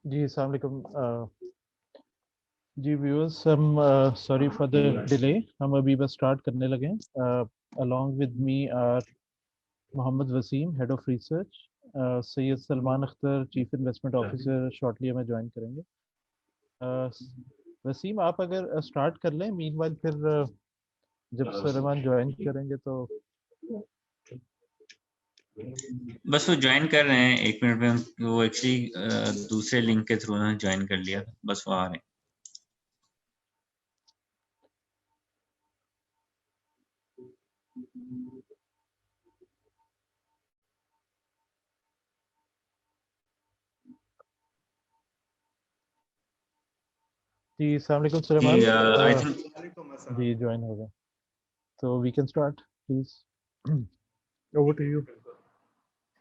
जी अस्सलाम वालेकुम। जी व्यूअर्स, हम सॉरी फॉर द डिले, हम अभी बस स्टार्ट करने लगे हैं। Along with me are Mohammad Waseem, head of research, Syed Salman Akhtar, chief investment officer shortly हमें ज्वाइन करेंगे। वसीम, आप अगर स्टार्ट कर लें, मीनवाइल फिर जब सलमान ज्वाइन करेंगे तो बस वो ज्वाइन कर रहे हैं, 1 मिनट में। वो एक्चुअली दूसरे लिंक के थ्रू उन्होंने ज्वाइन कर लिया, बस वो आ रहे हैं। जी अस्सलाम वालेकुम जी सलमान। आई थिंक वालेकुम अस्सलाम। जी ज्वाइन हो गए, तो we can start please. Over ठीक टू है जी, यू। बिल्कुल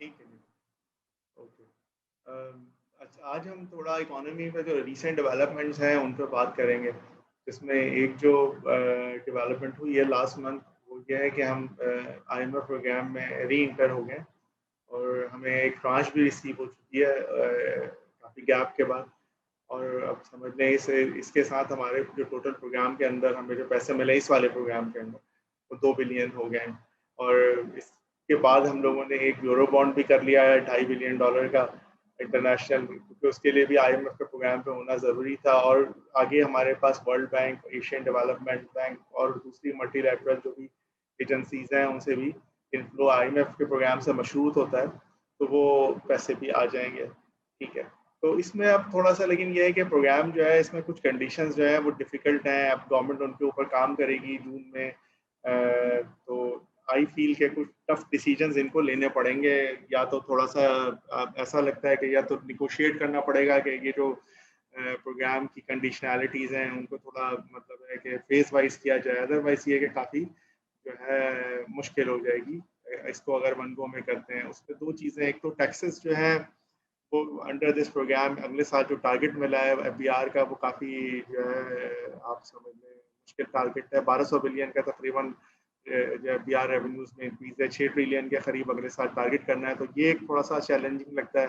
ठीक है जी। ओके, अच्छा, आज हम थोड़ा इकोनॉमी में जो रीसेंट डेवलपमेंट्स हैं उन पर बात करेंगे। जिसमें एक जो डेवलपमेंट हुई है लास्ट मंथ, वो ये है कि हम IMF प्रोग्राम में री इंटर हो गए और हमें एक ट्रांच भी रिसीव हो चुकी है काफ़ी गैप के बाद। और अब समझ लें इसके साथ हमारे जो टोटल प्रोग्राम के अंदर हमें जो पैसे मिले इस वाले प्रोग्राम के अंदर, वो 2 बिलियन हो गए हैं। और इसके बाद हम लोगों ने एक यूरो बॉन्ड भी कर लिया है $2.5 बिलियन का इंटरनेशनल, क्योंकि उसके लिए भी IMF के प्रोग्राम पे होना ज़रूरी था। और आगे हमारे पास World Bank, Asian Development Bank और दूसरी मल्टीलैटरल जो भी एजेंसीज हैं उनसे भी इनफ्लो IMF के प्रोग्राम से मशरूत होता है, तो वो पैसे भी आ जाएंगे। ठीक है, तो इसमें अब थोड़ा सा लेकिन ये है कि प्रोग्राम जो है इसमें कुछ कंडीशंस जो है वो डिफ़िकल्ट हैं। अब गवर्नमेंट उनके ऊपर काम करेगी जून में, तो आई फील के कुछ टफ डिसीजंस इनको लेने पड़ेंगे। या तो थोड़ा सा ऐसा लगता है कि या तो निगोशिएट करना पड़ेगा कि ये जो प्रोग्राम की कंडीशनैलिटीज़ हैं उनको थोड़ा मतलब है कि फेज वाइज किया जाए, अदरवाइज ये कि काफ़ी जो है मुश्किल हो जाएगी इसको अगर वन गो में करते हैं। उसमें दो चीज़ें, एक तो टैक्सेस जो है वो अंडर दिस प्रोग्राम अगले साल जो टारगेट मिला है FBR का, वो काफ़ी जो है आप समझ लें मुश्किल टारगेट है। 1200 बिलियन का तकरीबन जो FBR रेवेन्यूज़ में इंक्रीज है। 6 ट्रिलियन के करीब अगले साल टारगेट करना है, तो ये एक थोड़ा सा चैलेंजिंग लगता है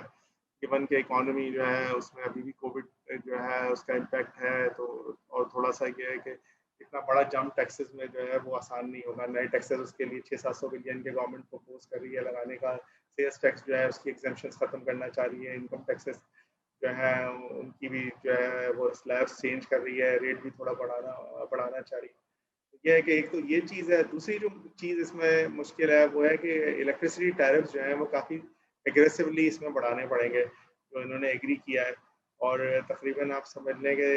गिवन के इकोनॉमी जो है उसमें अभी भी कोविड जो है उसका इम्पैक्ट है। तो और थोड़ा सा ये है कि इतना बड़ा जंप टैक्सेस में जो है वो आसान नहीं होगा। नए टैक्सेस उसके लिए 600-700 बिलियन के गवर्नमेंट प्रपोज कर रही है लगाने का। सेल्स टैक्स जो है उसकी एग्जेम्पशंस खत्म करना चाह रही है। इनकम टैक्सेस जो है उनकी भी जो है वो स्लैब्स चेंज कर रही है, रेट भी थोड़ा बढ़ाना चाह रही है। ये है कि एक तो ये चीज़ है। दूसरी जो चीज़ इसमें मुश्किल है वो है कि इलेक्ट्रिसिटी टैरिफ्स जो हैं वो काफ़ी एग्रेसिवली इसमें बढ़ाने पड़ेंगे जो इन्होंने एग्री किया है। और तकरीबन आप समझ लें कि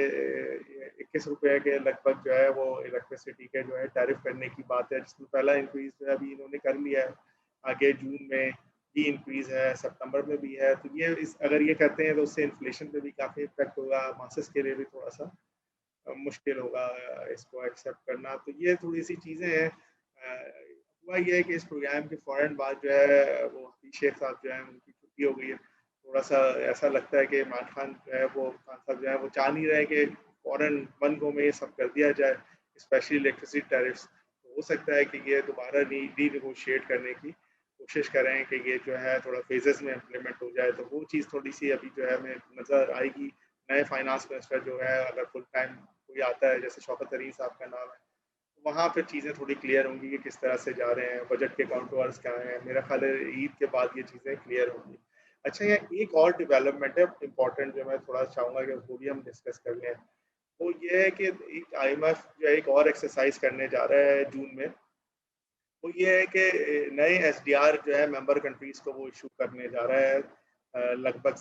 21 रुपये के लगभग जो है वो इलेक्ट्रिसिटी के जो है टैरिफ करने की बात है, जिसमें पहला इंक्रीज जो है अभी इन्होंने कर लिया है। आगे जून में भी इंक्रीज है, सितंबर में भी है। तो ये अगर ये करते हैं तो उससे इन्फ्लेशन पे भी काफ़ी इम्पेक्ट होगा, मासेस के लिए भी थोड़ा सा मुश्किल होगा इसको एक्सेप्ट करना। तो ये थोड़ी सी चीज़ें हैं। हुआ ये है कि इस प्रोग्राम के फ़ौरन बाद जो है वो हफीज़ शेख साहब जो है उनकी छुट्टी हो गई है। थोड़ा सा ऐसा लगता है कि इमरान खान जो है वो खान साहब जो है वो चाह नहीं रहे कि फ़ौरन वन गो में ये सब कर दिया जाए, स्पेशली इलेक्ट्रिसिटी टैरिफ्स। तो हो सकता है कि ये दोबारा रीनेगोशिएट करने की कोशिश करें कि ये जो है थोड़ा फेजेस में इम्प्लीमेंट हो जाए। तो वो चीज़ थोड़ी सी अभी जो है हमें नज़र आएगी। नए फाइनेंस मिनिस्टर जो है अगर फुल टाइम कोई आता है, जैसे शौकत तरीन साहब का नाम है, तो वहाँ पर चीज़ें थोड़ी क्लियर होंगी कि किस तरह से जा रहे हैं, बजट के काउंटर्स क्या हैं। मेरा ख्याल है ईद के बाद ये चीज़ें क्लियर होंगी। अच्छा, ये एक और डेवलपमेंट है इम्पॉर्टेंट जो मैं थोड़ा चाहूँगा कि वो भी हम डिस्कस कर लें। वो ये है कि एक IMF जो है एक और एक्सरसाइज करने जा रहा है जून में। वो ये है कि नए SDR जो है मेंबर कंट्रीज़ को वो इशू करने जा रहा है, लगभग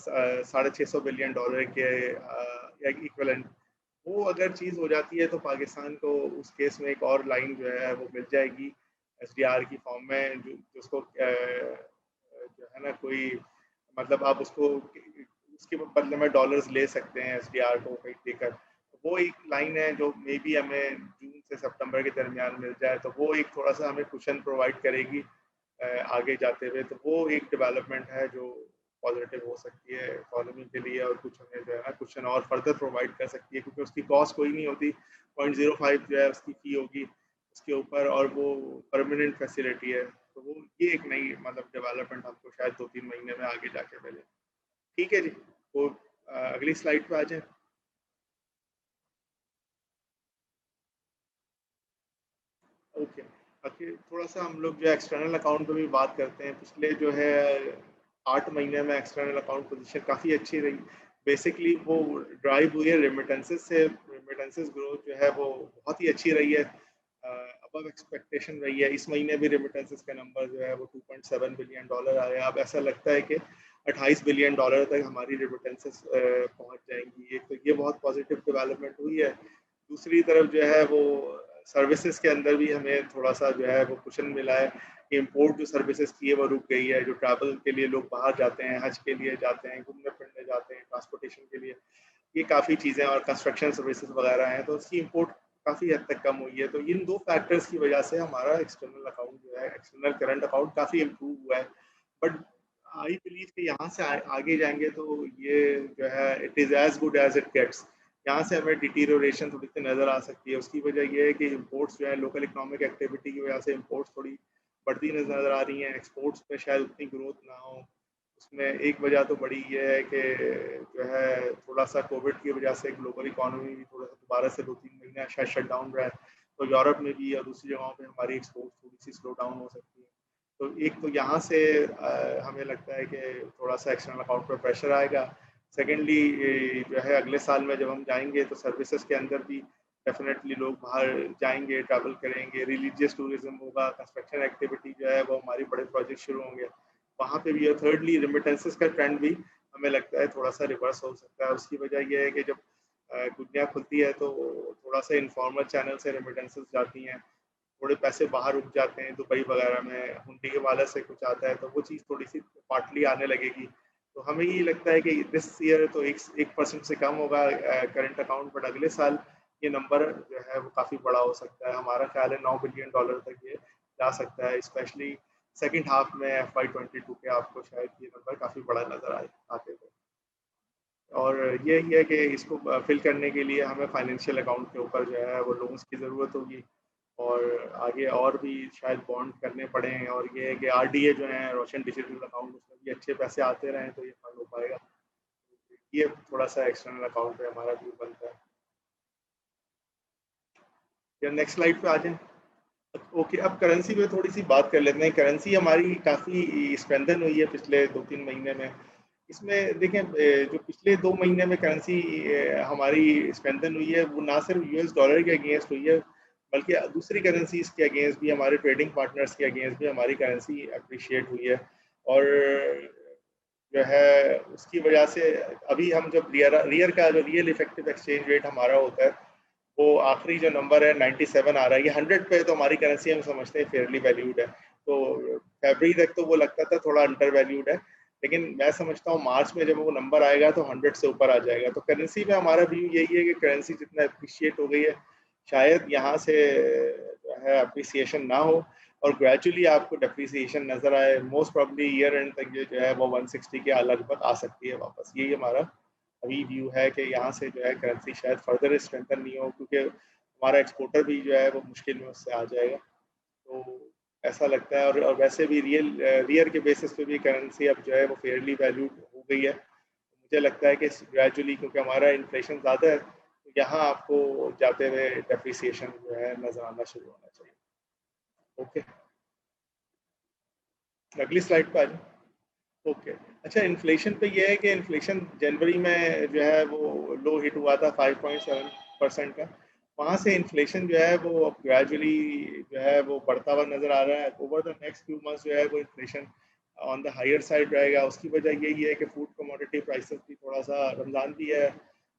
$650 बिलियन के इक्विवेलेंट। वो अगर चीज़ हो जाती है तो पाकिस्तान को उस केस में एक और लाइन जो है वो मिल जाएगी SDR की फॉर्म में, जो जिसको जो है ना कोई मतलब आप उसको उसके बदले में डॉलर्स ले सकते हैं SDR को कहीं देकर। वो एक लाइन है जो मे बी हमें जून से सितंबर के दरमियान मिल जाए, तो वो एक थोड़ा सा हमें कुशन प्रोवाइड करेगी आगे जाते हुए। तो वो एक डेवलपमेंट है जो पॉजिटिव हो सकती है इकोनॉमी के लिए, और कुछ हमें जो है ना कुशन और फर्दर प्रोवाइड कर सकती है, क्योंकि उसकी कॉस्ट कोई नहीं होती, 0.05 जो है उसकी फी होगी उसके ऊपर, और वो परमानेंट फैसिलिटी है। तो वो ये एक नई मतलब डेवलपमेंट हमको शायद 2-3 महीने में आगे जाके मिले। ठीक है जी, तो अगली स्लाइड पे आ जाए। ओके, बाकी थोड़ा सा हम लोग जो एक्सटर्नल अकाउंट पे भी बात करते हैं। पिछले जो है 8 महीने में एक्सटर्नल अकाउंट पोजीशन काफ़ी अच्छी रही। बेसिकली वो ड्राइव हुई है रेमिटेंसेस से। रेमिटेंसेस ग्रोथ जो है वो बहुत ही अच्छी रही है, अबव एक्सपेक्टेशन रही है। इस महीने भी रेमिटेंसेस का नंबर जो है वो $2.7 बिलियन आया। अब ऐसा लगता है कि $28 बिलियन तक हमारी रेमिटेंसेस पहुंच जाएंगी। एक तो ये बहुत पॉजिटिव डेवलपमेंट हुई है। दूसरी तरफ जो है वो सर्विसेज के अंदर भी हमें थोड़ा सा जो है वो कुशन मिला है कि इम्पोर्ट जो सर्विसेज की है वो रुक गई है। जो ट्रैवल के लिए लोग बाहर जाते हैं, हज के लिए जाते हैं, घूमने फिरने जाते हैं, ट्रांसपोर्टेशन के लिए, ये काफ़ी चीज़ें, और कंस्ट्रक्शन सर्विसेज वगैरह हैं, तो उसकी इम्पोर्ट काफ़ी हद तक कम हुई है। तो इन दो फैक्टर्स की वजह से हमारा एक्सटर्नल अकाउंट जो है, एक्सटर्नल करंट अकाउंट काफ़ी इम्प्रूव हुआ है। बट आई बिलीव कि यहाँ से आगे जाएंगे तो ये जो है it is as good as it gets. यहाँ से हमें डिटीरियोरेशन थोड़ी सी नज़र आ सकती है। उसकी वजह यह है कि इम्पोर्ट्स जो है लोकल इकोनॉमिक एक्टिविटी की वजह से इम्पोर्ट्स थोड़ी बढ़ती नज़र आ रही हैं। एक्सपोर्ट्स में शायद उतनी ग्रोथ ना हो। उसमें एक वजह तो बड़ी ये है कि जो है थोड़ा सा कोविड की वजह से ग्लोबल इकोनॉमी भी थोड़ा सा दोबारा से 2-3 महीने शायद शट डाउन रहा है। तो यूरोप में भी और दूसरी जगहों पे हमारी एक्सपोर्ट थोड़ी सी स्लो डाउन हो सकती है। तो एक तो यहाँ से हमें लगता है कि थोड़ा सा एक्सटर्नल अकाउंट पर प्रेशर आएगा। सेकेंडली जो है अगले साल में जब हम जाएंगे तो सर्विसेज के अंदर भी डेफिनेटली लोग बाहर जाएंगे, ट्रैवल करेंगे, रिलीजियस टूरिज्म होगा, कंस्ट्रक्शन एक्टिविटी जो है वो हमारी बड़े प्रोजेक्ट शुरू होंगे वहाँ पे भी। और थर्डली रेमिटेंसेस का ट्रेंड भी हमें लगता है थोड़ा सा रिवर्स हो सकता है। उसकी वजह यह है कि जब दुनिया खुलती है तो थोड़ा सा इनफॉर्मल चैनल से रेमिटेंसेस जाती हैं, थोड़े पैसे बाहर रुक जाते हैं, दुबई वगैरह में हुंडी के वाले से कुछ आता है, तो वो चीज़ थोड़ी सी पार्टली आने लगेगी। तो हमें ये लगता है कि दिस ईयर तो 1% से कम होगा करंट अकाउंट, बट अगले साल ये नंबर जो है वो काफ़ी बड़ा हो सकता है। हमारा ख्याल है $9 बिलियन तक ये जा सकता है, स्पेशली सेकेंड हाफ में FY22 के आपको शायद ये नंबर काफ़ी बड़ा नज़र आते हुए। और यही है कि इसको फिल करने के लिए हमें फाइनेंशियल अकाउंट के ऊपर जो है वो लोन्स की ज़रूरत होगी, और आगे और भी शायद बॉन्ड करने पड़े हैं। और ये है कि RDA जो है रोशन डिजिटल अकाउंट, उसमें भी अच्छे पैसे आते रहें तो ये फंड हो पाएगा। ये थोड़ा सा एक्सटर्नल अकाउंट पे हमारा व्यू बनता है। या नेक्स्ट स्लाइड पे आ जाएं। ओके, अब करेंसी पे थोड़ी सी बात कर लेते हैं। करेंसी हमारी काफ़ी स्ट्रेंथन हुई है पिछले 2-3 महीने में। इसमें देखें जो पिछले 2 महीने में करेंसी हमारी स्ट्रेंथन हुई है, वो ना सिर्फ US डॉलर के अगेंस्ट हुई है, बल्कि दूसरी करेंसीज के अगेंस्ट भी, हमारे ट्रेडिंग पार्टनर्स के अगेंस्ट भी हमारी करेंसी अप्रिशिएट हुई है। और जो है उसकी वजह से अभी हम जब रियर का जो रियल इफेक्टिव एक्सचेंज रेट हमारा होता है, वो आखिरी जो नंबर है 97 आ रहा है। ये 100 पे तो हमारी करेंसी हम समझते हैं फेयरली वैल्यूड है। तो फरवरी तक तो वो लगता था थोड़ा अंडर वैल्यूड है, लेकिन मैं समझता हूँ मार्च में जब वो नंबर आएगा तो 100 से ऊपर आ जाएगा। तो करेंसी में हमारा व्यू यही है कि करेंसी जितना अप्रिशिएट हो गई है, शायद यहाँ से जो है अप्रिसिएशन ना हो और ग्रेजुअली आपको डेप्रिसिएशन नजर आए। मोस्ट प्रॉब्ली ईयर एंड तक ये जो है वो 160 के लगभग आ सकती है वापस। यही हमारा अभी व्यू है कि यहाँ से जो है करेंसी शायद फर्दर स्ट्रेंथन नहीं हो, क्योंकि हमारा एक्सपोर्टर भी जो है वो मुश्किल में उससे आ जाएगा। तो ऐसा लगता है। और वैसे भी रियर के बेसिस पे भी करेंसी अब जो है वो फेयरली वैल्यूड हो गई है। मुझे लगता है कि ग्रेजुअली, क्योंकि हमारा इन्फ्लेशन ज़्यादा है, तो यहाँ आपको जाते हुए डेप्रिसिएशन जो है नजर आना शुरू होना चाहिए। ओके, अगली स्लाइड पर आ जाए। ओके, अच्छा, इन्फ्लेशन पे ये है कि इन्फ्लेशन जनवरी में जो है वो लो हिट हुआ था 5.7% का। वहाँ से इन्फ्लेशन जो है वो अब ग्रेजुअली जो है वो बढ़ता हुआ नज़र आ रहा है। Over the next few months जो है वो inflation on the higher side रहेगा। उसकी वजह यही है कि फूड कमोडिटी प्राइसेस भी थोड़ा सा, रमज़ान भी है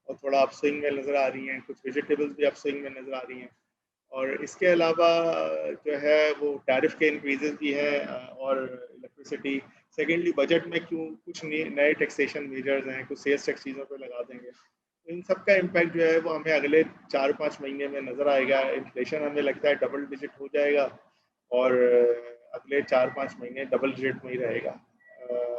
और थोड़ा अपस्विंग में नज़र आ रही हैं, कुछ वेजिटेबल्स भी अपस्विंग में नज़र आ रही हैं। और इसके अलावा जो है वो टैरिफ के इंक्रीजेस भी हैं और इलेक्ट्रिसिटी। सेकेंडली, बजट में क्यों कुछ नए टैक्सेशन मेजर्स हैं, कुछ सेल्स टैक्स चीज़ों पे लगा देंगे, तो इन सब का इम्पैक्ट जो है वो हमें अगले 4-5 महीने में नज़र आएगा। इन्फ्लेशन हमें लगता है डबल डिजिट हो जाएगा और अगले 4-5 महीने डबल डिजिट में ही रहेगा।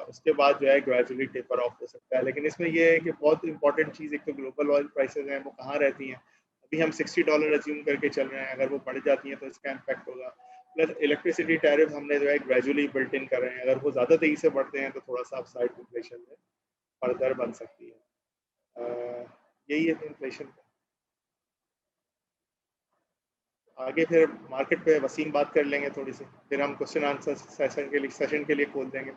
उसके बाद जो है ग्रेजुअली टेपर ऑफ हो सकता है। लेकिन इसमें ये है कि बहुत इंपॉर्टेंट चीज़, एक तो ग्लोबल ऑयल प्राइसेस हैं वो कहाँ रहती हैं। अभी हम $60 अज्यूम करके चल रहे हैं, अगर वो बढ़ जाती हैं तो इसका इम्पैक्ट होगा। प्लस इलेक्ट्रिसिटी टैरिफ हमने जो है ग्रेजुअली बिल्ट इन कर रहे हैं, अगर वो ज़्यादा तेज़ी से बढ़ते हैं तो थोड़ा सा अपसाइड इन्फ्लेशन में फर्दर बन सकती है। यही है इन्फ्लेशन का। आगे फिर मार्केट पे वसीम बात कर लेंगे थोड़ी सी, फिर हम क्वेश्चन आंसर सेशन के लिए खोल देंगे।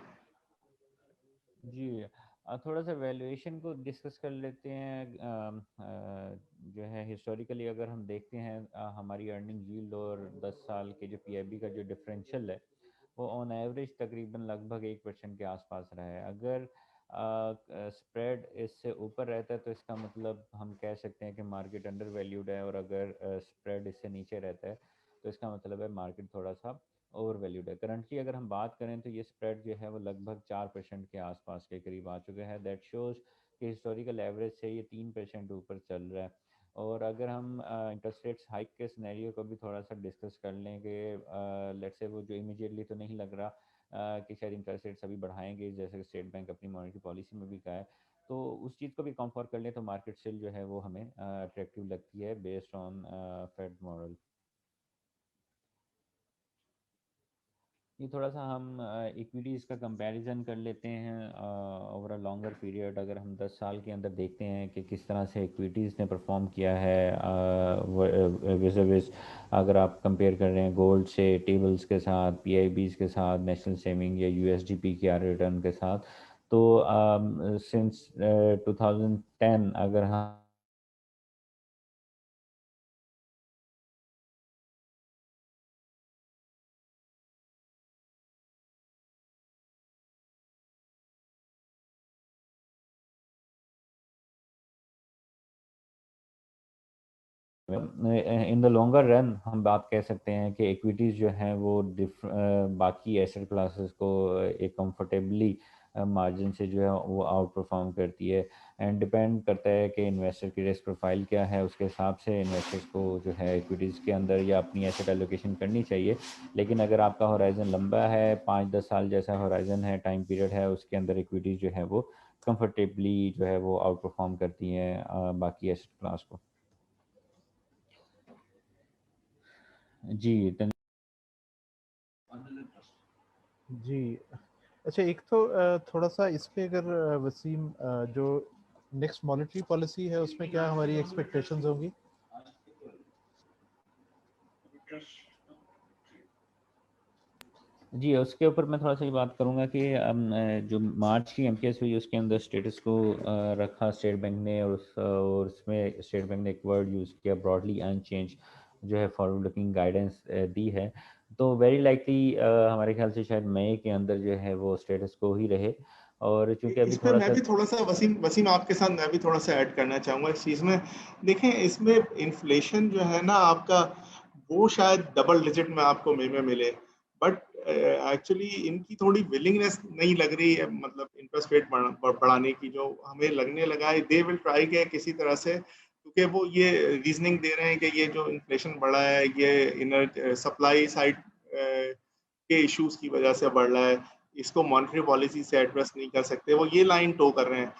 जी थोड़ा सा वैल्यूएशन को डिस्कस कर लेते हैं। जो है हिस्टोरिकली अगर हम देखते हैं हमारी अर्निंग यील्ड और 10 साल के जो पीआईबी का जो डिफरेंशियल है वो ऑन एवरेज तकरीबन लगभग 1% के आसपास रहा है। अगर स्प्रेड इससे ऊपर रहता है तो इसका मतलब हम कह सकते हैं कि मार्केट अंडर वैल्यूड है, और अगर स्प्रेड इससे नीचे रहता है तो इसका मतलब है मार्केट थोड़ा सा ओवर वैल्यूड है। करंटली अगर हम बात करें तो ये स्प्रेड जो है वो लगभग 4% के आसपास के करीब आ चुके हैं। दैट शोज कि हिस्टोरिकल एवरेज से ये 3% ऊपर चल रहा है। और अगर हम इंटरेस्ट रेट्स हाइक के सिनेरियो को भी थोड़ा सा डिस्कस कर लें कि लेट्स से वो जो इमीडिएटली तो नहीं लग रहा कि शायद इंटरेस्ट रेट्स अभी बढ़ाएंगे, जैसे स्टेट बैंक अपनी मॉनेटरी पॉलिसी में भी कहा है, तो उस चीज़ को भी कंफर्म कर लें तो मार्केट स्टिल जो है वो हमें अट्रैक्टिव लगती है बेस्ड ऑन फेड मॉडल। ये थोड़ा सा हम इक्विटीज़ का कंपैरिजन कर लेते हैं ओवर अ लॉन्गर पीरियड। अगर हम 10 साल के अंदर देखते हैं कि किस तरह से इक्विटीज़ ने परफॉर्म किया है विज़ अगर आप कंपेयर कर रहे हैं गोल्ड से, टेबल्स के साथ, पीआईबीज़ के साथ, नेशनल सेविंग या यूएसडीपी के रिटर्न के साथ, तो सिंस 2010 अगर हम इन द लॉन्गर रन हम बात कह सकते हैं कि इक्विटीज़ जो हैं वो बाकी एसेट क्लासेस को एक कंफर्टेबली मार्जिन से जो है वो आउट परफॉर्म करती है। एंड डिपेंड करता है कि इन्वेस्टर की रिस्क प्रोफाइल क्या है, उसके हिसाब से इन्वेस्टर्स को जो है इक्विटीज़ के अंदर या अपनी एसेट एलोकेशन करनी चाहिए। लेकिन अगर आपका होराइजन लंबा है, 5-10 साल जैसा होराइजन है, टाइम पीरियड है, उसके अंदर इक्विटीज़ जो है वो कंफर्टेबली जो है वो आउट परफॉर्म करती हैं बाकी एसेट क्लास को। जी जी अच्छा, एक तो थोड़ा सा इस पे अगर वसीम जो नेक्स्ट मॉनेटरी पॉलिसी है उसमें क्या हमारी एक्सपेक्टेशंस होंगी? जी उसके ऊपर मैं थोड़ा सा ये बात करूंगा कि जो मार्च की एमपीएस हुई उसके अंदर स्टेटस को रखा स्टेट बैंक ने, और उसमें स्टेट बैंक ने एक वर्ड यूज़ किया ब्रॉडली अनचेंज, जो है फॉरवर्ड लुकिंग गाइडेंस दी है। तो वेरी लाइकली हमारे ख्याल से शायद मई के अंदर जो है वो स्टेटस को ही रहे। और चूंकि अभी इस पे थोड़ा मैं सा भी थोड़ा सा वसीम आपके साथ मैं भी थोड़ा सा ऐड करना चाहूँगा इस चीज़ में। देखें, इसमें इन्फ्लेशन जो है ना आपका, वो शायद डबल डिजिट में आपको मई में मिले, बट एक्चुअली इनकी थोड़ी विलिंगनेस नहीं लग रही है, मतलब इंटरेस्ट रेट बढ़ाने की जो हमें लगने लगा है। दे विल ट्राई के किसी तरह से, क्योंकि वो ये रीजनिंग दे रहे हैं कि ये जो इन्फ्लेशन बढ़ा है ये इनर सप्लाई साइड के इश्यूज की वजह से बढ़ रहा है, इसको मॉनेटरी पॉलिसी से एड्रेस नहीं कर सकते। वो ये लाइन टो कर रहे हैं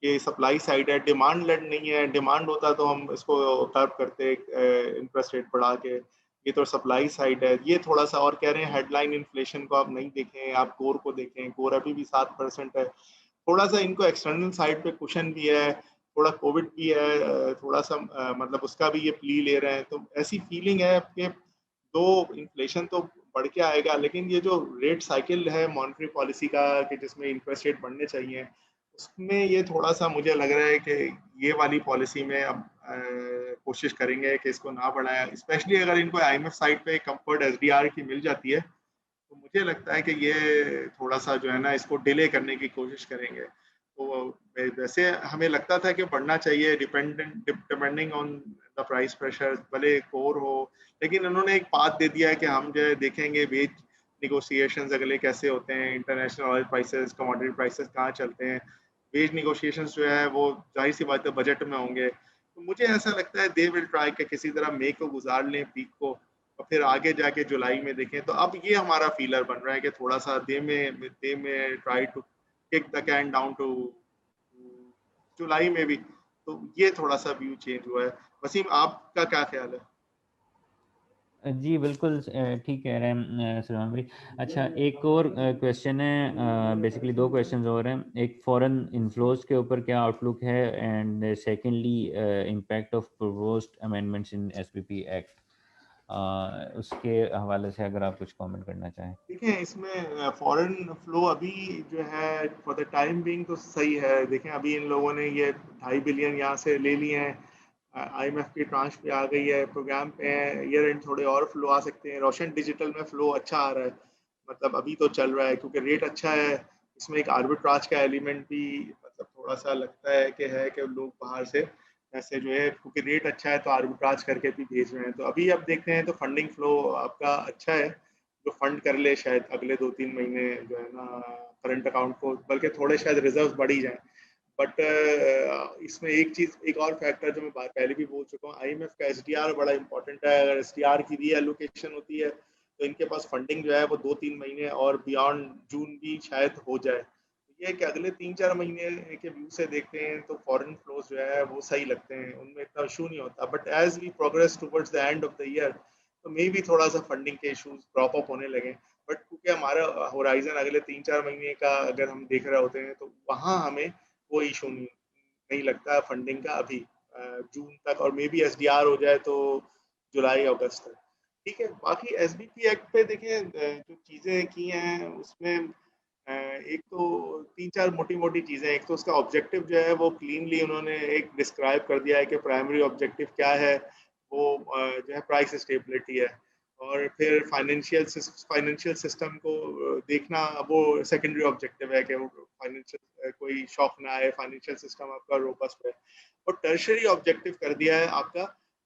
कि सप्लाई साइड है, डिमांड लेड नहीं है। डिमांड होता तो हम इसको कर्व करते इंटरेस्ट रेट बढ़ा के, ये तो सप्लाई साइड है। ये थोड़ा सा और कह रहे हैं हेडलाइन इन्फ्लेशन को आप नहीं देखें, आप कोर को देखें। कोर अभी भी 7% है। थोड़ा सा इनको एक्सटर्नल साइड पे कुशन भी है, थोड़ा कोविड भी है, थोड़ा सा मतलब उसका भी ये प्ली ले रहे हैं। तो ऐसी फीलिंग है कि दो इन्फ्लेशन तो बढ़ के आएगा, लेकिन ये जो रेट साइकिल है मॉनेटरी पॉलिसी का कि जिसमें इंटरेस्ट रेट बढ़ने चाहिए, उसमें ये थोड़ा सा मुझे लग रहा है कि ये वाली पॉलिसी में अब कोशिश करेंगे कि इसको ना बढ़ाया। स्पेशली अगर इनको आईएमएफ साइड पे कंफर्ट एसडीआर की मिल जाती है तो मुझे लगता है कि ये थोड़ा सा जो है ना इसको डिले करने की कोशिश करेंगे। तो वैसे हमें लगता था कि बढ़ना चाहिए depending on the price pressure, भले कोर हो, लेकिन उन्होंने एक पाथ दे दिया है कि हम जो है देखेंगे वेज निगोशिएशंस अगले कैसे होते हैं, international oil prices, commodity prices कहाँ चलते हैं, वेज निगोशिएशंस जो है वो जाहिर सी बात है बजट में होंगे, तो मुझे ऐसा लगता है दे विल ट्राई कि किसी तरह मई को गुजार लें पीक को, और फिर आगे जाके जुलाई में देखें। तो अब ये हमारा फीलर बन रहा है कि थोड़ा सा they may try to kick the can down to July में भी। तो ये थोड़ा सा व्यू चेंज हुआ है। वसीम, आपका क्या ख्याल है? जी बिल्कुल ठीक कह रहे हैं सलमान भाई। अच्छा, एक और क्वेश्चन है, बेसिकली दो क्वेश्चन और हैं। एक फॉरेन इन्फ्लोज के ऊपर क्या आउटलुक है, and secondly impact of proposed amendments in SPP act, उसके हवाले से अगर आप कुछ कमेंट करना चाहें। देखें, इसमें फॉरेन फ्लो अभी जो है फॉर द टाइम बीइंग तो सही है। देखें, अभी इन लोगों ने ये 2.5 बिलियन यहाँ से ले लिए हैं, IMF की ट्रांच पे आ गई है, प्रोग्राम पे है, ईयर एंड थोड़े और फ्लो आ सकते हैं। रोशन डिजिटल में फ्लो अच्छा आ रहा है, मतलब अभी तो चल रहा है क्योंकि रेट अच्छा है। इसमें एक आर्बिट्राज का एलिमेंट भी मतलब थोड़ा सा लगता है कि लोग बाहर से ऐसे जो है, क्योंकि रेट अच्छा है तो आर्बिट्राज करके भी भेज रहे हैं। तो अभी अब देखते हैं तो फंडिंग फ्लो आपका अच्छा है, जो फंड कर ले शायद अगले 2-3 महीने जो है ना करंट अकाउंट को, बल्कि थोड़े शायद रिजर्व बढ़ ही जाए। बट इसमें एक चीज, एक और फैक्टर जो मैं पहले भी बोल चुका हूँ, IMF का SDR बड़ा इंपॉर्टेंट है। अगर SDR की रीएलोकेशन होती है तो इनके पास फंडिंग जो है वो 2-3 महीने और बियॉन्ड जून भी शायद हो जाए। ये कि अगले 3-4 महीने के व्यू से देखते हैं तो फॉरेन फ्लोज जो है वो सही लगते हैं, उनमें इतना इशू नहीं होता। But as we progress towards the end of the year तो मे भी थोड़ा सा फंडिंग के इश्यूज ड्रॉप अप होने लगे। बट क्योंकि हमारा होराइजन अगले 3-4 महीने का अगर हम देख रहे होते हैं तो वहाँ हमें कोई इशू नहीं लगता फंडिंग का अभी जून तक, और मे बी SDR हो जाए तो जुलाई अगस्त तक। ठीक है, बाकी SBP एक्ट पे देखें जो चीज़ें की हैं उसमें एक तो 3-4 मोटी मोटी चीज़ें। एक तो उसका ऑब्जेक्टिव जो है वो क्लीनली उन्होंने एक डिस्क्राइब कर दिया है कि प्राइमरी ऑब्जेक्टिव क्या है, वो जो है प्राइस स्टेबिलिटी है। और फिर फाइनेंशियल सिस्टम को देखना, वो सेकेंडरी ऑब्जेक्टिव है कि वो फाइनेंशियल कोई शॉक ना आए, फाइनेंशियल सिस्टम आपका रोबस्ट है। और टर्शरी ऑब्जेक्टिव कर दिया है आपका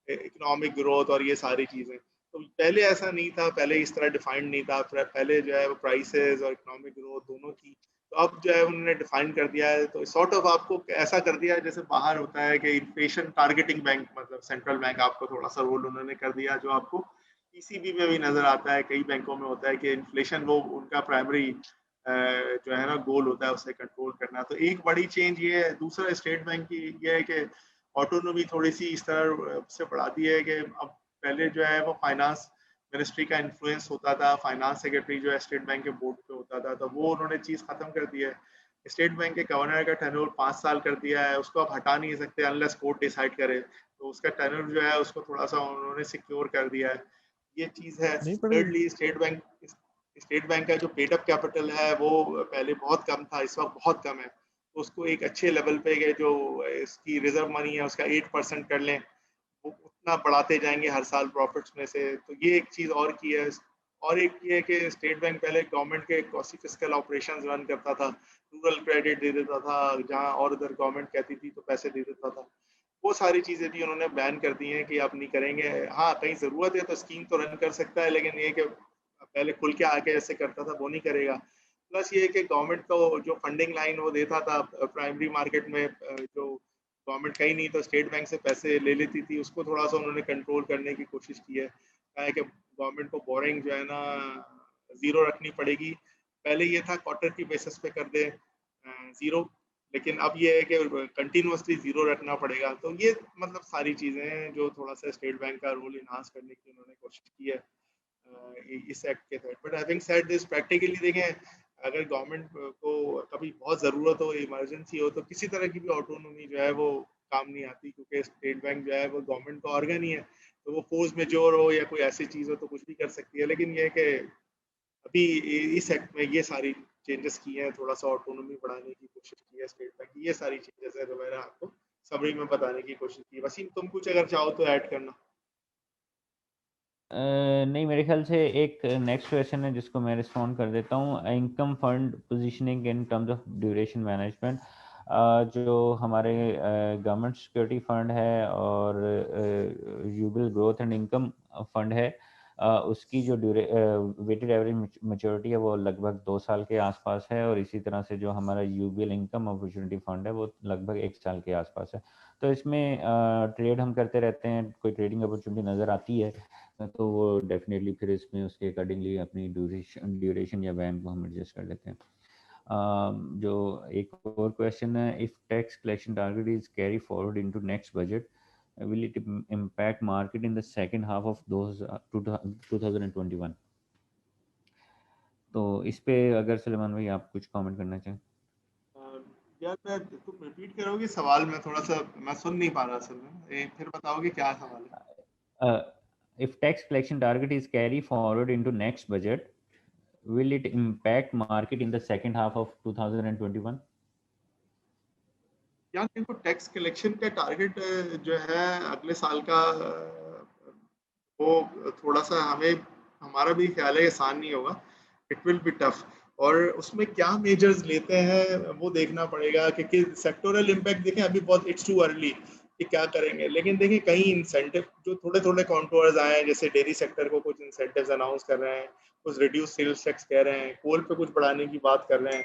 इकोनॉमिक ग्रोथ और ये सारी चीज़ें। तो पहले ऐसा नहीं था, पहले इस तरह डिफाइंड नहीं था। पहले जो है वो प्राइसेस और इकोनॉमिक ग्रोथ दोनों थी, तो अब जो है उन्होंने डिफाइन कर दिया है। तो सॉर्ट ऑफ आपको ऐसा कर दिया है जैसे बाहर होता है कि इन्फ्लेशन टारगेटिंग बैंक, मतलब सेंट्रल बैंक आपको थोड़ा सा रोल उन्होंने कर दिया, जो आपको ECB में भी नजर आता है, कई बैंकों में होता है कि इन्फ्लेशन वो उनका प्राइमरी जो है ना गोल होता है उसे कंट्रोल करना। तो एक बड़ी चेंज ये है। दूसरा स्टेट बैंक की ये है कि ऑटोनोमी थोड़ी सी इस तरह से बढ़ा दी है कि अब पहले जो है वो फाइनेंस मिनिस्ट्री का इन्फ्लुएंस होता था, फाइनेंस सेक्रेटरी जो है स्टेट बैंक के बोर्ड पे होता था, तो वो उन्होंने चीज़ खत्म कर दी है। स्टेट बैंक के गवर्नर का टेन्योर 5 साल कर दिया है, उसको आप हटा नहीं सकते अनलेस कोर्ट डिसाइड करे। तो उसका टेन्योर जो है उसको थोड़ा सा उन्होंने सिक्योर कर दिया है, ये चीज़ है। नहीं पर थर्डली स्टेट बैंक का जो पेड अप कैपिटल है वो पहले बहुत कम था, इस वक्त बहुत कम है। तो उसको एक अच्छे लेवल पे गए, जो इसकी रिजर्व मनी है उसका 8% कर लें, वो उतना बढ़ाते जाएंगे हर साल प्रॉफिट्स में से। तो ये एक चीज़ और की है। और एक ये है कि स्टेट बैंक पहले गवर्नमेंट के कॉसी फिस्कल ऑपरेशंस रन करता था, रूरल क्रेडिट दे देता था जहाँ और उधर गवर्नमेंट कहती थी तो पैसे दे देता था। वो सारी चीज़ें भी उन्होंने बैन कर दी हैं कि आप नहीं करेंगे। हाँ, कहीं ज़रूरत है तो स्कीम तो रन कर सकता है, लेकिन ये कि पहले खुल के आके जैसे करता था वो नहीं करेगा। प्लस ये कि गवर्नमेंट को जो फंडिंग लाइन वो देता था प्राइमरी मार्केट में, जो गवर्नमेंट कहीं नहीं तो स्टेट बैंक से पैसे ले लेती थी, उसको थोड़ा सा उन्होंने कंट्रोल करने की कोशिश की है। कहा है कि गवर्नमेंट को बोरिंग जो है ना जीरो रखनी पड़ेगी। पहले ये था क्वार्टर की बेसिस पे कर दे जीरो, लेकिन अब ये है कि कंटिन्यूसली जीरो रखना पड़ेगा। तो ये मतलब सारी चीज़ें हैं जो थोड़ा सा स्टेट बैंक का रोल इन्हांस करने की उन्होंने कोशिश की है इस एक्ट के तहत। But having said this, practically देखें, अगर गवर्नमेंट को कभी बहुत ज़रूरत हो, इमरजेंसी हो, तो किसी तरह की भी ऑटोनोमी जो है वो काम नहीं आती, क्योंकि स्टेट बैंक जो है वो गवर्नमेंट का ऑर्गन ही है। तो वो फोर्स मेजोर हो या कोई ऐसी चीज़ हो तो कुछ भी कर सकती है। लेकिन ये है कि अभी इस एक्ट में ये सारी चेंजेस की हैं, थोड़ा सा ऑटोनोमी बढ़ाने की कोशिश की है स्टेट बैंक की, ये सारी चेंजेस है जो मैंने आपको समरी में बताने की कोशिश की। वसीम, तुम कुछ अगर चाहो तो ऐड करना। नहीं, मेरे ख्याल से एक नेक्स्ट क्वेश्चन है जिसको मैं रिस्पॉन्ड कर देता हूँ। Income fund positioning in terms of duration management, जो हमारे गवर्नमेंट सिक्योरिटी फंड है और यूबल ग्रोथ एंड इनकम फंड है, उसकी जो वेटेड एवरेज मैच्योरिटी है वो लगभग 2 साल के आसपास है, और इसी तरह से जो हमारा यूबीएल इनकम अपॉर्चुनिटी फंड है वो लगभग 1 साल के आसपास है। तो इसमें ट्रेड हम करते रहते हैं, कोई ट्रेडिंग अपॉर्चुनिटी नज़र आती है तो वो डेफिनेटली फिर इसमें उसके अकॉर्डिंगली अपनी ड्यूरेशन या वैन को हम एडजस्ट कर लेते हैं। जो एक और क्वेश्चन है, if tax collection target is carry forward into next budget will it impact market in the second half of 2021? तो इस पे अगर सलमान भाई आप कुछ कमेंट करना चाहें। यार मैं तुम रिपीट करोगे सवाल, मैं थोड़ा सा मैं सुन नहीं पा रहा असल में, फिर बताओगे क्या सवाल है। If tax collection target is carry forward into next budget, will it impact market in the second half of 2021? यार देखो, टैक्स कलेक्शन का टारगेट जो है अगले साल का, वो थोड़ा सा हमारा भी ख्याल है आसान नहीं होगा, इट विल बी टफ। और उसमें क्या मेजर्स लेते हैं वो देखना पड़ेगा, क्योंकि सेक्टोरल इम्पैक्ट देखें अभी बहुत इट्स टू अर्ली कि क्या करेंगे, लेकिन देखिए कई इंसेंटिव जो थोड़े थोड़े कॉन्टोर्स आए हैं, जैसे डेयरी सेक्टर को कुछ इंसेंटिव्स अनाउंस कर रहे हैं, कुछ रिड्यूस सेल्स टैक्स कह रहे हैं, कोल पे कुछ बढ़ाने की बात कर रहे हैं,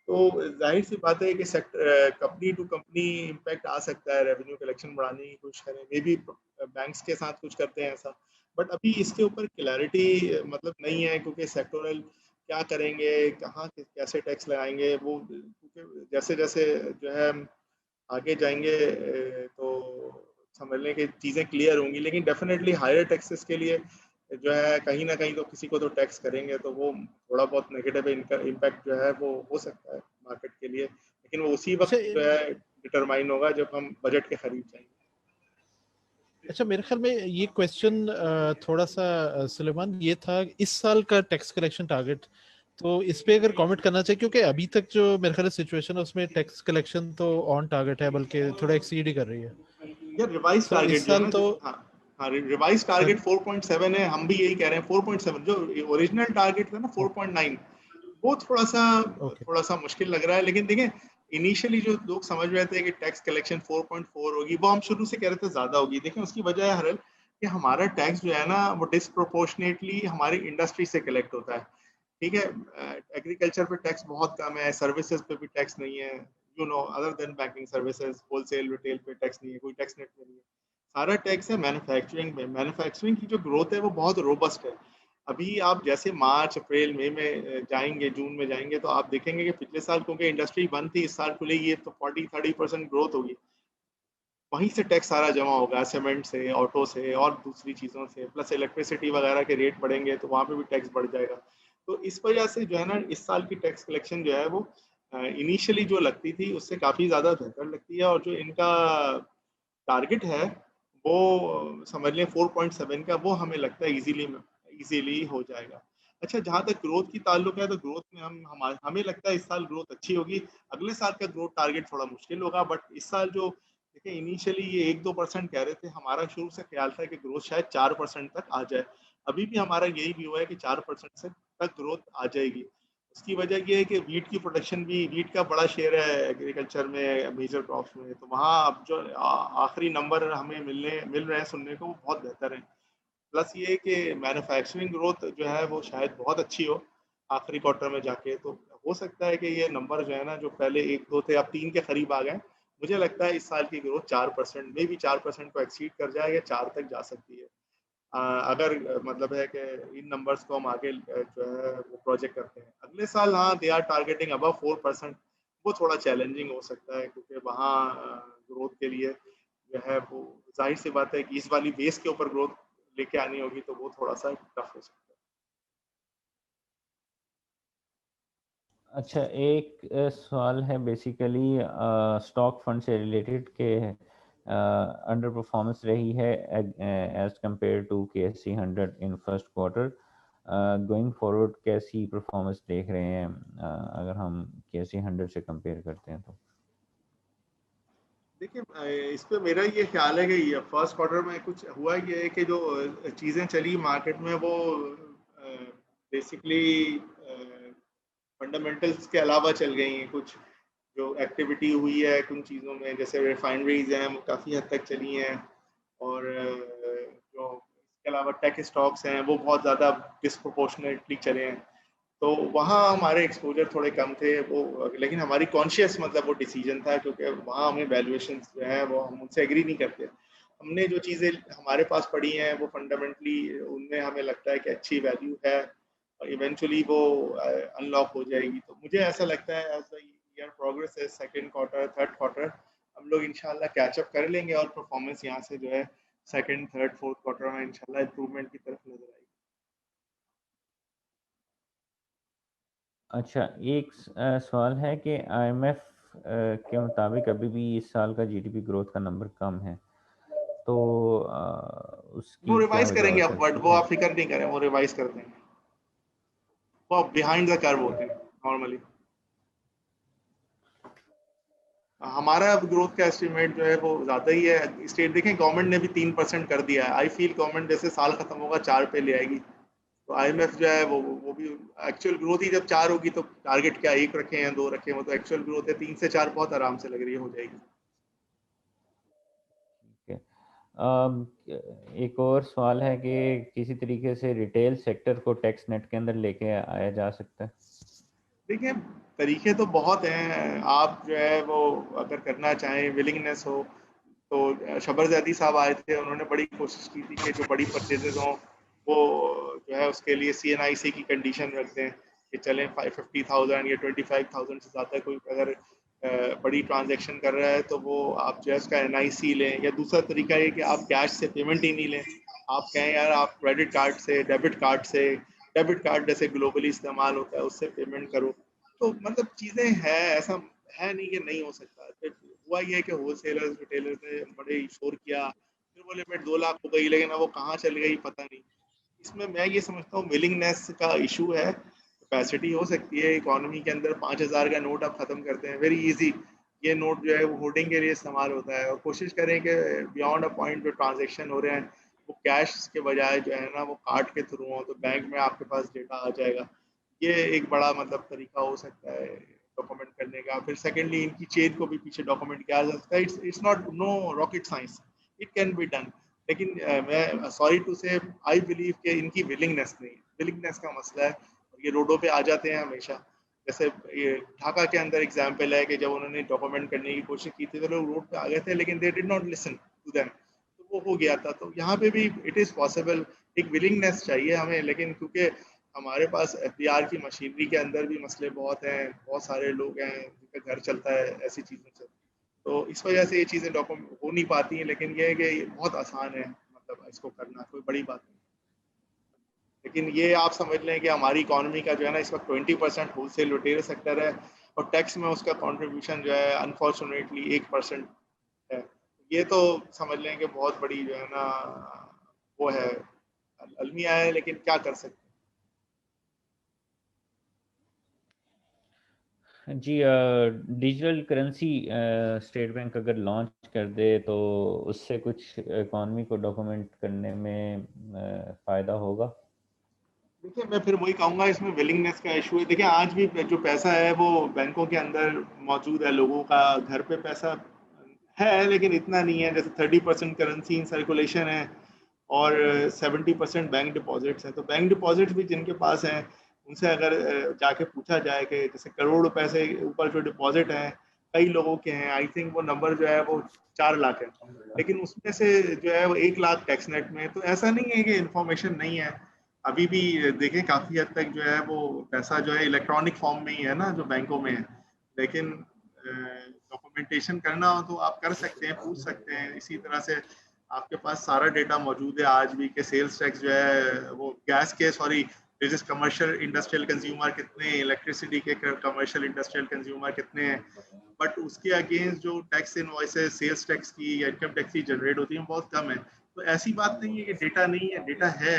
तो जाहिर सी बात है कि कंपनी टू कंपनी इम्पैक्ट आ सकता है, रेवेन्यू कलेक्शन बढ़ाने की कोशिश करें, मे बी बैंक्स के साथ कुछ करते हैं ऐसा, बट अभी इसके ऊपर क्लैरिटी मतलब नहीं है, क्योंकि सेक्टोरल क्या करेंगे, कहाँ कैसे टैक्स लगाएंगे, वो क्योंकि जैसे जैसे जो है आगे जाएंगे तो समझ लें कि चीज़ें क्लियर होंगी, लेकिन डेफिनेटली हायर टैक्सेस के लिए जो है कहीं ना कहीं तो किसी को तो टैक्स करेंगे, तो वो थोड़ा बहुत नेगेटिव इम्पैक्ट जो है वो हो सकता है मार्केट के लिए, लेकिन वो उसी वक्त जो है डिटरमाइन होगा जब हम बजट के करीब जाएंगे। अच्छा, मेरे ख्याल में ये क्वेश्चन थोड़ा सा सुलेमान ये था, इस साल का टैक्स कलेक्शन टारगेट, तो इस पे अगर कमेंट करना चाहिए, क्योंकि अभी तक जो मेरे ख्याल सिचुएशन है उसमें टैक्स कलेक्शन तो ऑन टारगेट है, बल्कि थोड़ा एक्सीड ही कर रही है। यार रिवाइज टारगेट इस साल तो हाँ रिवाइज टारगेट 4.7 है, हम भी यही कह रहे हैं 4.7, जो ओरिजिनल टारगेट था ना 4.9, वो थोड़ा सा मुश्किल लग रहा है, लेकिन देखें इनिशियली जो लोग समझ रहे थे कि टैक्स कलेक्शन 4.4 होगी, वो हम शुरू से कह रहे थे ज्यादा होगी। देखें उसकी वजह है हरल कि हमारा टैक्स जो है ना वो डिस्प्रोपोर्शनेटली हमारी इंडस्ट्री से कलेक्ट होता है, ठीक है। एग्रीकल्चर पे टैक्स बहुत कम है, सर्विसेज पे भी टैक्स नहीं है, you know other than banking services, wholesale retail पे टैक्स नहीं है, कोई टैक्स नेट में नहीं है, सारा टैक्स है मैन्युफैक्चरिंग में। मैन्युफैक्चरिंग की जो ग्रोथ है वो बहुत रोबस्ट है। अभी आप जैसे मार्च अप्रैल मई में जाएंगे, जून में जाएंगे, तो आप देखेंगे कि पिछले साल क्योंकि इंडस्ट्री बंद थी, इस साल खुलेगी है तो 40-30% ग्रोथ होगी, वहीं से टैक्स सारा जमा होगा, सीमेंट से, ऑटो से और दूसरी चीज़ों से, प्लस इलेक्ट्रिसिटी वगैरह के रेट बढ़ेंगे तो वहाँ पे भी टैक्स बढ़ जाएगा। तो इस वजह से जो है ना इस साल की टैक्स कलेक्शन जो है वो इनिशियली जो लगती थी उससे काफ़ी ज़्यादा बेहतर लगती है, और जो इनका टारगेट है वो समझ लें 4.7 का, वो हमें लगता है इजीली हो जाएगा। अच्छा, जहाँ तक ग्रोथ की ताल्लुक है तो ग्रोथ में हमें लगता है इस साल ग्रोथ अच्छी होगी, अगले साल का ग्रोथ टारगेट थोड़ा मुश्किल होगा, बट इस साल जो देखिए इनिशियली ये 1-2% कह रहे थे, हमारा शुरू से ख्याल था कि ग्रोथ शायद 4% तक आ जाए, अभी भी हमारा यही व्यू है कि 4% से तक ग्रोथ आ जाएगी। उसकी वजह ये है कि वीट की प्रोडक्शन भी, वीट का बड़ा शेयर है एग्रीकल्चर में, मेजर क्रॉप्स में, तो वहाँ अब जो आखिरी नंबर हमें मिल रहे हैं सुनने को वो बहुत बेहतर है। प्लस ये कि मैन्युफैक्चरिंग ग्रोथ जो है वो शायद बहुत अच्छी हो आखिरी क्वार्टर में जाके, तो हो सकता है कि ये नंबर जो है ना जो पहले 1-2 थे अब 3 के करीब आ गए। मुझे लगता है इस साल की ग्रोथ 4% में भी 4% को एक्सीड कर जाए या 4 तक जा सकती है, अगर मतलब है कि इन नंबर्स को हम आगे जो है वो प्रोजेक्ट करते हैं। अगले साल हाँ दे आर टारगेटिंग अबव 4%, वो थोड़ा चैलेंजिंग हो सकता है, क्योंकि वहाँ ग्रोथ के लिए जो है वो जाहिर सी बात है कि इस वाली बेस के ऊपर ग्रोथ लेके आनी होगी, तो वो थोड़ा सा टफ हो सकता है। अच्छा, एक सवाल है बेसिकली स्टॉक फंड से रिलेटेड के अंडर परफॉर्मेंस रही है as compared to KSE 100 in first quarter, going forward कैसी परफॉर्मेंस देख रहे हैं अगर हम KSE 100 से कंपेयर करते हैं तो? देखिए इस पे मेरा ये ख्याल है कि फर्स्ट क्वार्टर में कुछ हुआ ये है कि जो चीज़ें चली मार्केट में वो बेसिकली फंडामेंटल्स के अलावा चल गई हैं, कुछ जो एक्टिविटी हुई है कुछ चीज़ों में, जैसे रिफाइनरीज हैं वो काफ़ी हद तक चली हैं, और जो इसके अलावा टेक स्टॉक्स हैं वो बहुत ज़्यादा डिस्प्रोपोर्शनेटली चले हैं, तो वहाँ हमारे एक्सपोजर थोड़े कम थे वो, लेकिन हमारी कॉन्शियस मतलब वो डिसीजन था, क्योंकि वहाँ हमें वैल्यूएशन जो है वो हम उनसे एग्री नहीं करते। हमने जो चीज़ें हमारे पास पड़ी हैं वो फंडामेंटली उनमें हमें लगता है कि अच्छी वैल्यू है और इवेंचुअली वो अनलॉक हो जाएगी। तो मुझे ऐसा लगता है एज द ईयर प्रोग्रेस है, सेकंड क्वार्टर थर्ड क्वार्टर हम लोग इंशाल्लाह कैचअप कर लेंगे और परफॉर्मेंस यहाँ से जो है सेकंड थर्ड फोर्थ क्वार्टर में इंशाल्लाह इंप्रूवमेंट की तरफ नजर आएगी। अच्छा, एक सवाल है कि IMF के मुताबिक अभी भी इस साल का जीडीपी ग्रोथ का नंबर कम है, तो उसकी वो क्या रिवाइज वजह करेंगे हो अपवर्ड, सकती वो है? आप फिक्र नहीं करें, वो रिवाइज कर देंगे, वो बिहाइंड द कर्व होते हैं नॉर्मली। हमारा अब ग्रोथ का एस्टिमेट जो है वो ज़्यादा ही है। स्टेट देखें गवर्नमेंट ने भी 3% कर दिया है। आई फील गवर्नमेंट जैसे साल खत्म होगा 4 पे ले आएगी, तो IMF जो है वो भी एक्चुअल ग्रोथ ही जब 4 होगी तो टारगेट क्या 1 रखे हैं 2 रखे हैं, वो तो एक्चुअल ग्रोथ है 3 से 4 बहुत आराम से लग रही है हो जाएगी। ठीक है। एक और सवाल है कि किसी तरीके से रिटेल सेक्टर को टैक्स नेट के अंदर लेके आया जा सकता है? देखिए तरीके तो बहुत हैं, आप जो है वो अगर करना चाहें, विलिंगनेस हो तो शबर ज़ैदी साहब आए थे, उन्होंने बड़ी कोशिश की थी कि जो बड़ी परचेजेज हों वो जो है उसके लिए CNIC की कंडीशन रख दें कि चलें 50,000 या 25,000 से ज़्यादा कोई अगर बड़ी ट्रांजैक्शन कर रहा है तो वो आप जो है उसका NIC लें, या दूसरा तरीका ये कि आप कैश से पेमेंट ही नहीं लें, आप कहें यार आप क्रेडिट कार्ड से, डेबिट कार्ड जैसे ग्लोबली इस्तेमाल होता है उससे पेमेंट करो। तो मतलब चीज़ें हैं, ऐसा है नहीं कि नहीं हो सकता। फिर हुआ ये कि होलसेलर्स रिटेलर्स ने बड़े शोर किया, फिर वो लिमिट 2 लाख हो गई, लेकिन अब वो कहाँ चल गई पता नहीं। इसमें मैं ये समझता हूँ विलिंगनेस का इशू है, कैपेसिटी हो सकती है इकोनॉमी के अंदर। 5,000 का नोट आप खत्म करते हैं वेरी इजी, ये नोट जो है वो होर्डिंग के लिए इस्तेमाल होता है, और कोशिश करें कि बियॉन्ड अ पॉइंट जो ट्रांजेक्शन हो रहे हैं वो कैश के बजाय जो है ना वो कार्ड के थ्रू हो, तो बैंक में आपके पास डेटा आ जाएगा। ये एक बड़ा मतलब तरीका हो सकता है डॉक्यूमेंट करने का। फिर सेकेंडली इनकी चेन को भी पीछे डॉक्यूमेंट किया जा सकता है। It's not know rocket science, it can be done. लेकिन मैं सॉरी टू से आई बिलीव कि इनकी विलिंगनेस नहीं है, विलिंगनेस का मसला है, और ये रोडों पे आ जाते हैं हमेशा। जैसे ये ढाका के अंदर एग्जाम्पल है कि जब उन्होंने डॉक्यूमेंट करने की कोशिश की थी तो लोग रोड पे आ गए थे, लेकिन they did not listen to them, तो वो हो गया था। तो यहाँ पे भी इट इज़ पॉसिबल, एक विलिंगनेस चाहिए हमें, लेकिन क्योंकि हमारे पास FBR की मशीनरी के अंदर भी मसले बहुत हैं, बहुत सारे लोग हैं जिनका घर चलता है ऐसी चीज़ों से, तो इस वजह से ये चीज़ें डॉक्यूमेंट हो नहीं पाती हैं। लेकिन ये है कि ये बहुत आसान है, मतलब इसको करना कोई बड़ी बात नहीं। लेकिन ये आप समझ लें कि हमारी इकोनॉमी का जो है ना इस वक्त 20% होलसेल रिटेल सेक्टर है, और टैक्स में उसका कंट्रीब्यूशन जो है अनफॉर्चुनेटली 1% है। ये तो समझ लें कि बहुत बड़ी जो है ना वो है, अलमिया है, लेकिन क्या कर सकते हैं। जी, डिजिटल करेंसी स्टेट बैंक अगर लॉन्च कर दे तो उससे कुछ इकॉनमी को डॉक्यूमेंट करने में फ़ायदा होगा? देखिए मैं फिर वही कहूँगा, इसमें विलिंगनेस का इशू है। देखिए आज भी जो पैसा है वो बैंकों के अंदर मौजूद है, लोगों का घर पे पैसा है, लेकिन इतना नहीं है। जैसे 30% करेंसी इन सर्कुलेशन है और 70% बैंक डिपॉजिट्स हैं। तो बैंक डिपॉजिट्स भी जिनके पास हैं उनसे अगर जाके पूछा जाए कि जैसे करोड़ रुपए से ऊपर जो डिपॉजिट हैं कई लोगों के हैं, आई थिंक वो नंबर जो है वो 4 लाख है, लेकिन उसमें से जो है वो 1 लाख टैक्स नेट में। तो ऐसा नहीं है कि इन्फॉर्मेशन नहीं है, अभी भी देखें काफ़ी हद तक जो है वो पैसा जो है इलेक्ट्रॉनिक फॉर्म में ही है ना जो बैंकों में है। लेकिन डॉक्यूमेंटेशन करना हो तो आप कर सकते हैं, पूछ सकते हैं। इसी तरह से आपके पास सारा डेटा मौजूद है आज भी कि सेल्स टैक्स जो है वो गैस के सॉरी कमर्शियल इंडस्ट्रियल कंज्यूमर कितने, इलेक्ट्रिसिटी के कमर्शियल इंडस्ट्रियल कंज्यूमर कितने हैं, बट उसके अगेंस्ट जो टैक्स इनवॉइसेस सेल्स टैक्स की या इनकम टैक्स की जनरेट होती है बहुत कम है। तो ऐसी बात नहीं है कि डेटा नहीं है, डेटा है,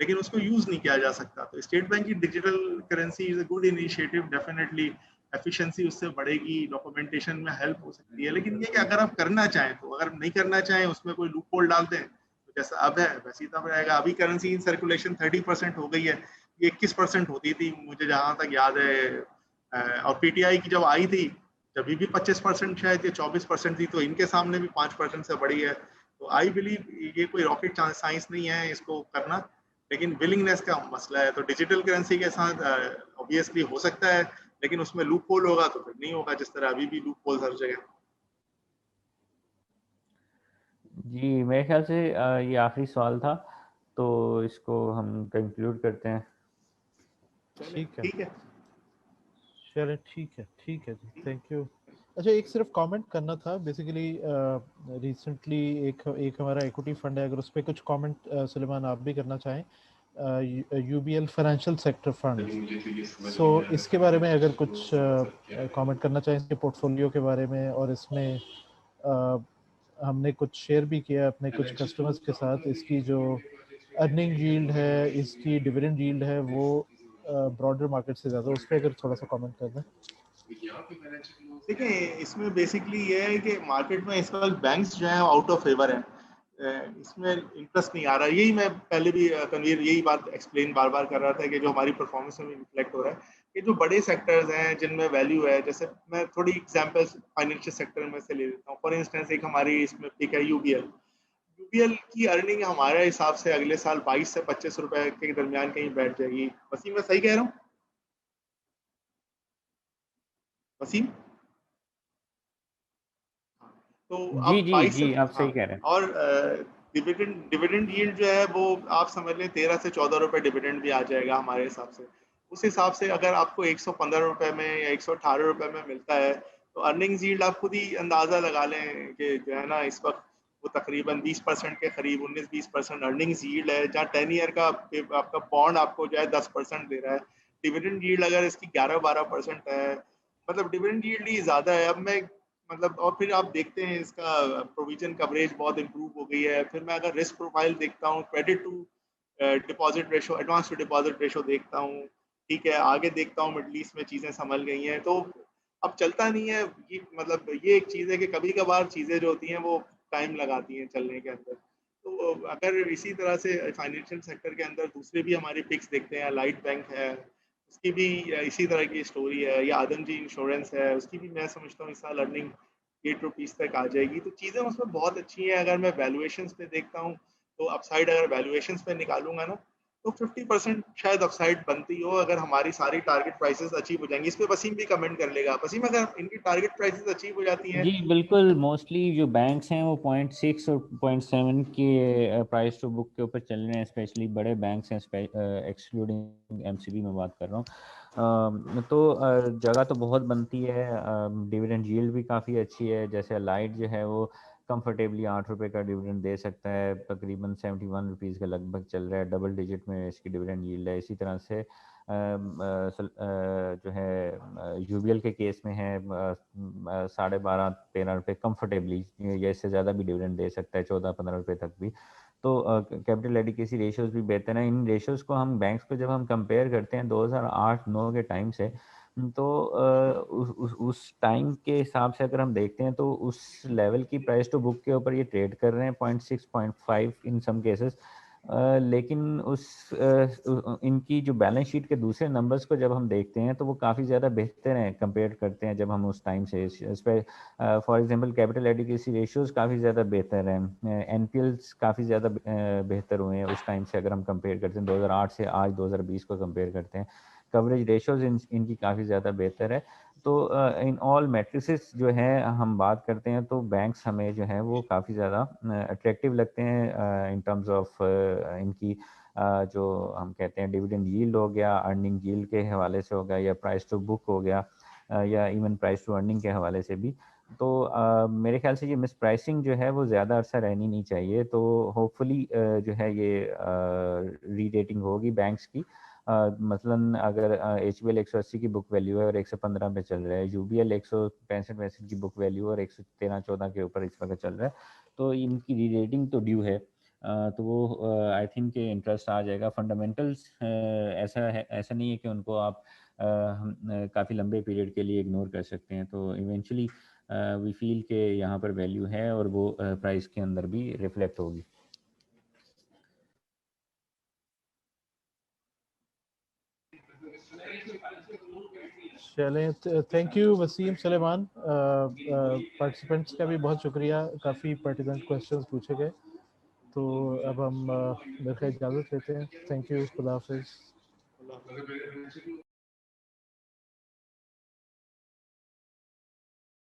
लेकिन उसको यूज नहीं किया जा सकता। तो स्टेट बैंक की digital currency is a good initiative, definitely efficiency उससे बढ़ेगी, डॉक्यूमेंटेशन में हेल्प हो सकती है। लेकिन ये कि अगर आप करना चाहें तो, अगर नहीं करना चाहें उसमें कोई लूप होल डाल दें तो जैसा अब है वैसे ही तब रहेगा। अभी करेंसी इन सर्कुलेशन 30% हो गई है, ये 21% होती थी मुझे जहां तक याद है। और PTI की जब आई थी जब भी 25% शायद ये 24% थी, तो इनके सामने भी 5% से बड़ी है। तो आई बिलीव ये कोई रॉकेट साइंस नहीं है इसको करना, लेकिन विलिंगनेस का मसला है। तो डिजिटल करेंसी के साथ ऑब्वियसली हो सकता है, लेकिन उसमें लूप होल होगा तो फिर नहीं होगा, जिस तरह अभी भी लूप होल हर जगह। जी मेरे ख्याल से ये आखिरी सवाल था, तो इसको हम कंक्लूड करते हैं। ठीक है, ठीक है, चलिए ठीक है जी, थैंक यू। अच्छा, एक सिर्फ कमेंट करना था बेसिकली। रिसेंटली एक एक हमारा इक्विटी फंड है, अगर उस पर कुछ कमेंट सुलेमान आप भी करना चाहें, यूबीएल फाइनेंशियल सेक्टर फंड, सो इसके बारे में अगर कुछ कमेंट करना चाहें इसके पोर्टफोलियो के बारे में, और इसमें हमने कुछ शेयर भी किया अपने कुछ कस्टमर्स के साथ। इसकी जो अर्निंग यील्ड है, इसकी डिविडेंड यील्ड है, वो ब्रॉडर मार्केट से ज़्यादा, उस पर अगर थोड़ा सा कमेंट कर दें। देखिए इसमें बेसिकली ये है कि मार्केट में इस वक्त बैंक्स जो है आउट ऑफ फेवर है, इसमें इंटरेस्ट नहीं आ रहा। यही मैं पहले भी कन्वीर यही बात एक्सप्लेन बार बार कर रहा था कि जो हमारी परफॉर्मेंस में रिफ्लेक्ट हो रहा है कि जो बड़े सेक्टर्स हैं जिनमें वैल्यू है, जैसे मैं थोड़ी एग्जांपल्स फाइनेंशियल सेक्टर में से ले लेता हूँ। फॉर इंस्टेंस एक हमारी इसमें पिक है यूबीएल। यूबीएल की अर्निंग हमारे हिसाब से अगले साल 22 से 25 रुपए के दरमियान कहीं बैठ जाएगी। वसीम, मैं सही कह रहा हूँ? वसीम, तो जी अब जी 22 से, जी, आप हाँ, सही कह रहे हैं। और डिविडेंड डिविडेंड यील्ड जो है वो आप समझ लें 13 से 14 रुपए डिविडेंड भी आ जाएगा हमारे हिसाब से। उस हिसाब से अगर आपको 115 रुपए में या 118 रुपए में मिलता है, तो अर्निंग्स यील्ड आप खुद ही अंदाजा लगा लें कि जो है ना इस वक्त वो तकरीबन 20% के करीब, 19-20% अर्निंग्स यील्ड है, जहाँ 10 ईयर का आपका बॉन्ड आपको जो है 10% दे रहा है। डिविडेंड यील्ड अगर इसकी 11-12% है, मतलब डिविडेंड यील्ड ही ज्यादा है। अब मैं मतलब, और फिर आप देखते हैं इसका प्रोविजन कवरेज बहुत इंप्रूव हो गई है। फिर मैं अगर रिस्क प्रोफाइल देखता हूँ, credit to deposit ratio, advance to deposit ratio देखता हूँ, ठीक है, आगे देखता हूँ मिडल ईस्ट में चीज़ें संभल गई हैं, तो अब चलता नहीं है। ये मतलब ये एक चीज़ है कि कभी कभार चीज़ें जो होती हैं वो टाइम लगाती हैं चलने के अंदर। तो अगर इसी तरह से फाइनेंशियल सेक्टर के अंदर दूसरे भी हमारे पिक्स देखते हैं, लाइट बैंक है, उसकी भी इसी तरह की स्टोरी है, या आदमजी इंश्योरेंस है, उसकी भी मैं समझता हूँ इस साल अर्निंग 8 रुपीज़ तक आ जाएगी। तो चीज़ें उसमें बहुत अच्छी हैं। अगर मैं वैल्यूएशंस पे देखता हूँ, तो अपसाइड अगर वैल्यूएशंस पे निकालूंगा ना, तो 50% शायद अपसाइड बनती हो अगर हमारी सारी टारगेट प्राइसेस अचीव हो जाएंगी। इस पे वसीम भी कमेंट कर लेगा। वसीम, अगर इनकी टारगेट प्राइसेस अचीव हो जाती हैं, जी बिल्कुल, मोस्टली जो बैंक्स हैं वो 0.6 और 0.7 के प्राइस टू बुक के ऊपर चल रहे हैं, स्पेशली बड़े बैंक्स हैं, एक्सक्लूडिंग एमसीबी में बात कर रहा हूँ। तो जगह तो बहुत बनती है। डिविडेंड यील्ड भी काफ़ी अच्छी है, जैसे लाइट जो है वो कंफर्टेबली 8 रुपये का डिविडेंड दे सकता है, तकरीबन 71 रुपीज़ के लगभग चल रहा है, डबल डिजिट में इसकी डिविडेंड यील्ड है। इसी तरह से जो है यूबीएल के केस में है 12.5-13 रुपये कंफर्टेबली, या इससे ज़्यादा भी डिविडेंड दे सकता है, 14-15 रुपये तक भी। तो कैपिटल एडिकेसी रेशियोज भी बेहतर हैं। इन रेशियोज को हम बैंक्स को जब हम कंपेयर करते हैं 2008-9 के टाइम से, तो उस टाइम के हिसाब से अगर हम देखते हैं तो उस लेवल की प्राइस टू बुक के ऊपर ये ट्रेड कर रहे हैं, 0.6 0.5 इन सम केसेस। लेकिन इनकी जो बैलेंस शीट के दूसरे नंबर्स को जब हम देखते हैं तो वो काफ़ी ज़्यादा बेहतर हैं कंपेयर करते हैं जब हम उस टाइम से। इस पर for example capital adequacy ratios काफ़ी ज़्यादा बेहतर हैं, एनपीएल्स काफ़ी ज़्यादा बेहतर हुए हैं उस टाइम से अगर हम कंपेयर करते हैं 2008 से आज 2020 को कंपेयर करते हैं। कवरेज रेशियोज इनकी काफ़ी ज़्यादा बेहतर है। तो इन ऑल मैट्रिसेस जो है हम बात करते हैं तो बैंक्स हमें जो है वो काफ़ी ज़्यादा अट्रैक्टिव लगते हैं इन टर्म्स ऑफ इनकी जो हम कहते हैं डिविडेंड यील्ड हो गया, अर्निंग यील्ड के हवाले से हो गया, या प्राइस टू बुक हो गया, या इवन प्राइस टू अर्निंग के हवाले से भी। तो मेरे ख्याल से ये मिस प्राइसिंग जो है वो ज़्यादा अरसा रहनी नहीं चाहिए। तो होपफुली जो है ये री रेटिंग होगी बैंक्स की। मसलन अगर HBL 180 की बुक वैल्यू है और 115 पे चल रहा है, UBL 165 की बुक वैल्यू और 113-14 के ऊपर इस वक्त चल रहा है, तो इनकी री रेटिंग तो ड्यू है। तो वो आई थिंक इंटरेस्ट आ जाएगा। फंडामेंटल्स ऐसा है, ऐसा नहीं है कि उनको आप काफ़ी लंबे पीरियड के लिए इग्नोर कर सकते हैं। तो इवेंचुअली वी फील के यहाँ पर वैल्यू है और वो प्राइस के अंदर भी रिफ्लेक्ट होगी। चलें, thank you Waseem Salman. Participants का भी बहुत शुक्रिया, काफ़ी पर्टिनेंट क्वेश्चंस पूछे गए। तो अब हम मेरे ख्याल इजाज़त लेते हैं। थैंक यू, खुदा हाफिज़।